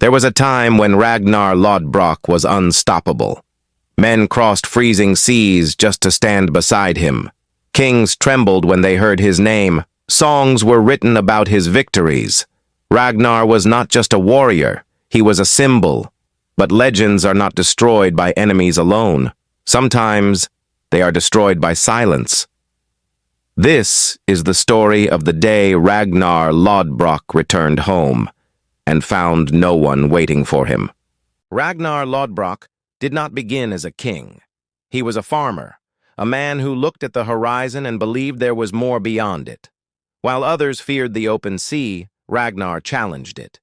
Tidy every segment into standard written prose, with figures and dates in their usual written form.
There was a time when Ragnar Lodbrok was unstoppable. Men crossed freezing seas just to stand beside him. Kings trembled when they heard his name. Songs were written about his victories. Ragnar was not just a warrior, he was a symbol. But legends are not destroyed by enemies alone. Sometimes they are destroyed by silence. This is the story of the day Ragnar Lodbrok returned home and found no one waiting for him. Ragnar Lodbrok did not begin as a king. He was a farmer, a man who looked at the horizon and believed there was more beyond it. While others feared the open sea, Ragnar challenged it.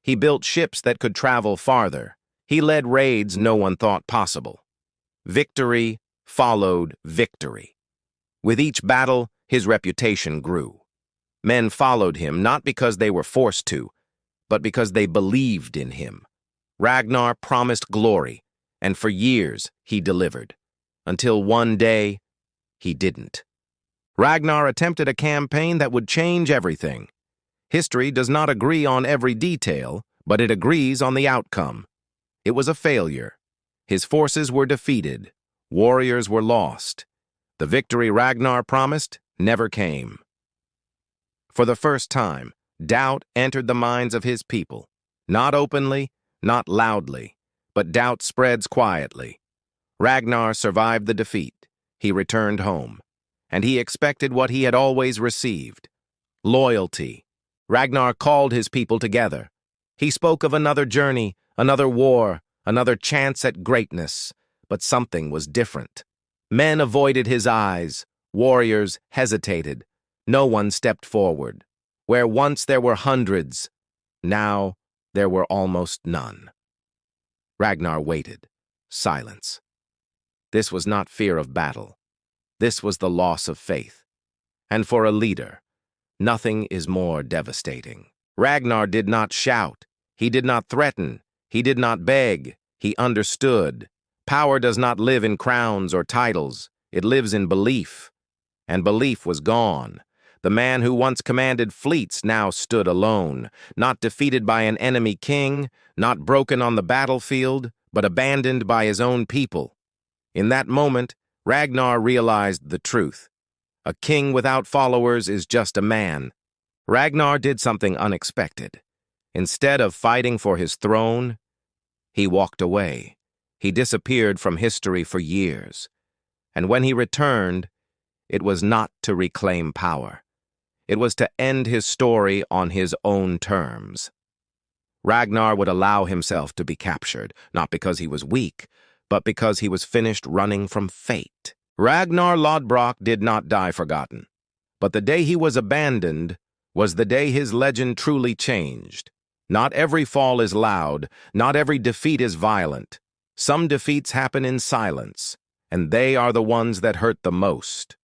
He built ships that could travel farther. He led raids no one thought possible. Victory followed victory. With each battle, his reputation grew. Men followed him not because they were forced to, but because they believed in him. Ragnar promised glory, and for years he delivered. Until one day, he didn't. Ragnar attempted a campaign that would change everything. History does not agree on every detail, but it agrees on the outcome. It was a failure. His forces were defeated. Warriors were lost. The victory Ragnar promised never came. For the first time, doubt entered the minds of his people. Not openly, not loudly, but doubt spreads quietly. Ragnar survived the defeat. He returned home, and he expected what he had always received: loyalty. Ragnar called his people together. He spoke of another journey, another war, another chance at greatness, but something was different. Men avoided his eyes. Warriors hesitated. No one stepped forward. Where once there were hundreds, now there were almost none. Ragnar waited. Silence. This was not fear of battle. This was the loss of faith. And for a leader, nothing is more devastating. Ragnar did not shout. He did not threaten. He did not beg. He understood. Power does not live in crowns or titles. It lives in belief. And belief was gone. The man who once commanded fleets now stood alone, not defeated by an enemy king, not broken on the battlefield, but abandoned by his own people. In that moment, Ragnar realized the truth. A king without followers is just a man. Ragnar did something unexpected. Instead of fighting for his throne, he walked away. He disappeared from history for years. And when he returned, it was not to reclaim power. It was to end his story on his own terms. Ragnar would allow himself to be captured, not because he was weak, but because he was finished running from fate. Ragnar Lodbrok did not die forgotten, but the day he was abandoned was the day his legend truly changed. Not every fall is loud, not every defeat is violent. Some defeats happen in silence, and they are the ones that hurt the most.